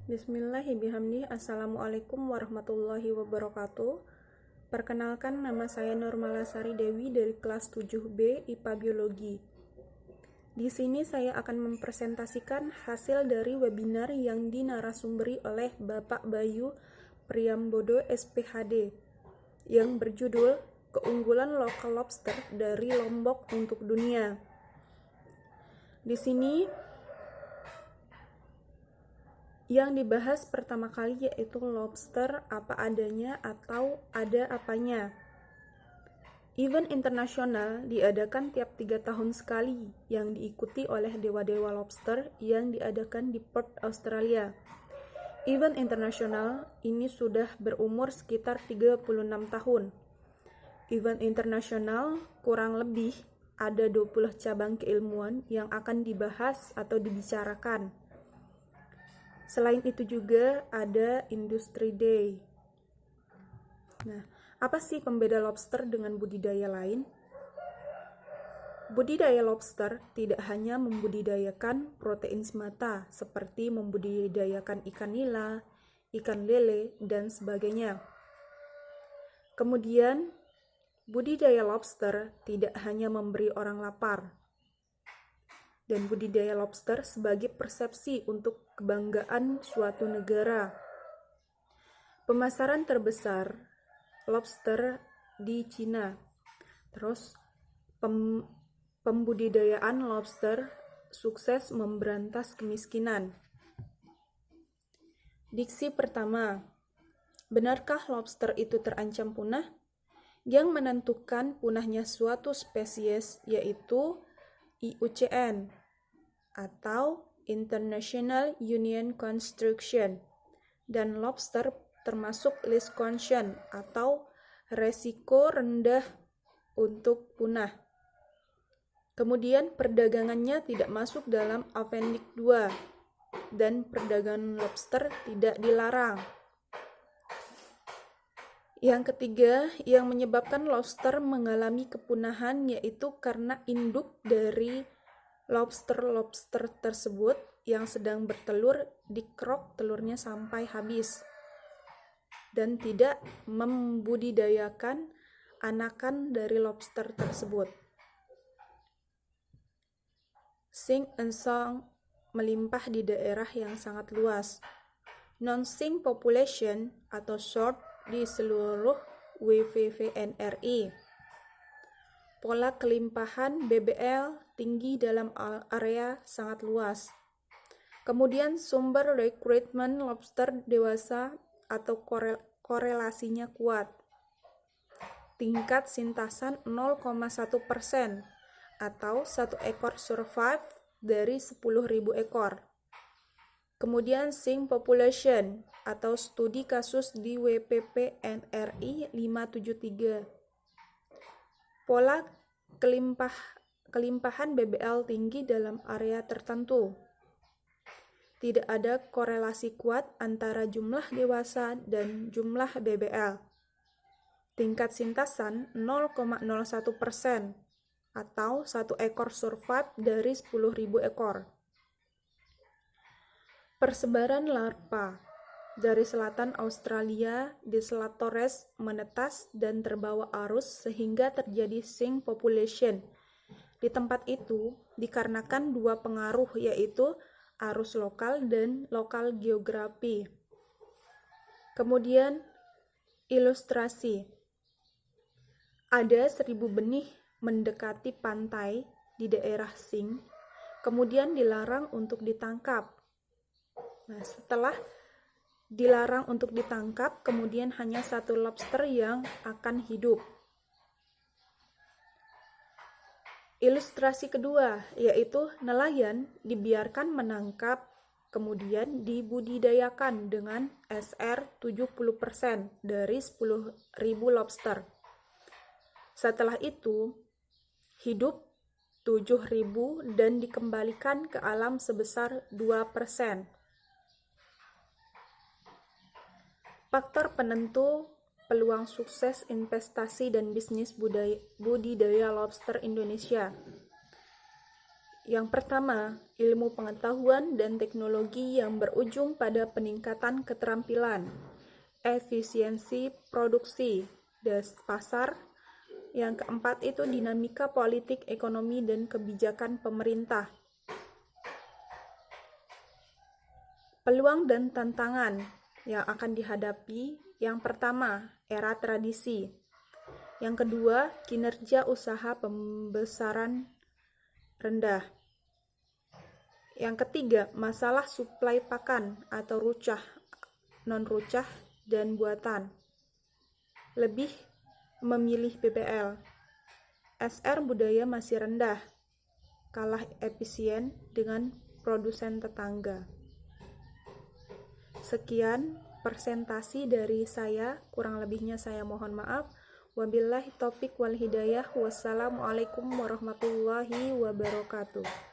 Bismillahirrahmanirrahim. Assalamualaikum warahmatullahi wabarakatuh. Perkenalkan, nama saya Nurmalasari Dewi dari kelas 7B IPA Biologi. Di sini saya akan mempresentasikan hasil dari webinar yang dinarasumberi oleh Bapak Bayu Priyambodo SPHD yang berjudul Keunggulan Lokal Lobster dari Lombok untuk Dunia. Di sini yang dibahas pertama kali yaitu lobster apa adanya atau ada apanya. Event internasional diadakan tiap 3 tahun sekali yang diikuti oleh dewa-dewa lobster yang diadakan di Perth, Australia. Event internasional ini sudah berumur sekitar 36 tahun. Event internasional kurang lebih ada 20 cabang keilmuan yang akan dibahas atau dibicarakan. Selain itu juga ada Industry Day. Nah, apa sih pembeda lobster dengan budidaya lain? Budidaya lobster tidak hanya membudidayakan protein semata, seperti membudidayakan ikan nila, ikan lele, dan sebagainya. Kemudian, budidaya lobster tidak hanya memberi orang lapar, dan budidaya lobster sebagai persepsi untuk kebanggaan suatu negara. Pemasaran terbesar lobster di Cina. Terus pembudidayaan lobster sukses memberantas kemiskinan. Diksi pertama. Benarkah lobster itu terancam punah? Yang menentukan punahnya suatu spesies yaitu IUCN atau International Union Construction, dan lobster termasuk list concern atau resiko rendah untuk punah. Kemudian perdagangannya tidak masuk dalam Appendix 2 dan perdagangan lobster tidak dilarang. Yang ketiga, yang menyebabkan lobster mengalami kepunahan yaitu karena induk dari lobster tersebut yang sedang bertelur dikrok telurnya sampai habis dan tidak membudidayakan anakan dari lobster tersebut. Sink and song melimpah di daerah yang sangat luas. Non-sink population atau short di seluruh WWVNRI. Pola kelimpahan BBL tinggi dalam area sangat luas. Kemudian sumber rekrutmen lobster dewasa atau korelasinya kuat. Tingkat sintasan 0,1% atau 1 ekor survive dari 10.000 ekor. Kemudian sink population atau studi kasus di WPP NRI 573. Pola kelimpahan BBL tinggi dalam area tertentu. Tidak ada korelasi kuat antara jumlah dewasa dan jumlah BBL. Tingkat sintasan 0,01% atau 1 ekor survive dari 10.000 ekor. Persebaran larva dari selatan Australia di Selat Torres menetas dan terbawa arus sehingga terjadi sink population. Di tempat itu dikarenakan dua pengaruh yaitu arus lokal dan lokal geografi. Kemudian ilustrasi. Ada 1.000 benih mendekati pantai di daerah sink, kemudian dilarang untuk ditangkap. Nah, setelah dilarang untuk ditangkap, kemudian hanya 1 lobster yang akan hidup. Ilustrasi kedua, yaitu nelayan dibiarkan menangkap, kemudian dibudidayakan dengan SR 70% dari 10.000 lobster. Setelah itu, hidup 7.000 dan dikembalikan ke alam sebesar 2%. Faktor penentu peluang sukses investasi dan bisnis budidaya lobster Indonesia. Yang pertama, ilmu pengetahuan dan teknologi yang berujung pada peningkatan keterampilan, efisiensi produksi, dan pasar. Yang keempat itu dinamika politik, ekonomi, dan kebijakan pemerintah. Peluang dan tantangan yang akan dihadapi, yang pertama, era tradisi. Yang kedua, kinerja usaha pembesaran rendah. Yang ketiga, masalah suplai pakan atau rucah, non-rucah, dan buatan. Lebih memilih BPL. SR budaya masih rendah, kalah efisien dengan produsen tetangga. Sekian presentasi dari saya, kurang lebihnya saya mohon maaf. Wabillahi taufiq wal hidayah. Wassalamualaikum warahmatullahi wabarakatuh.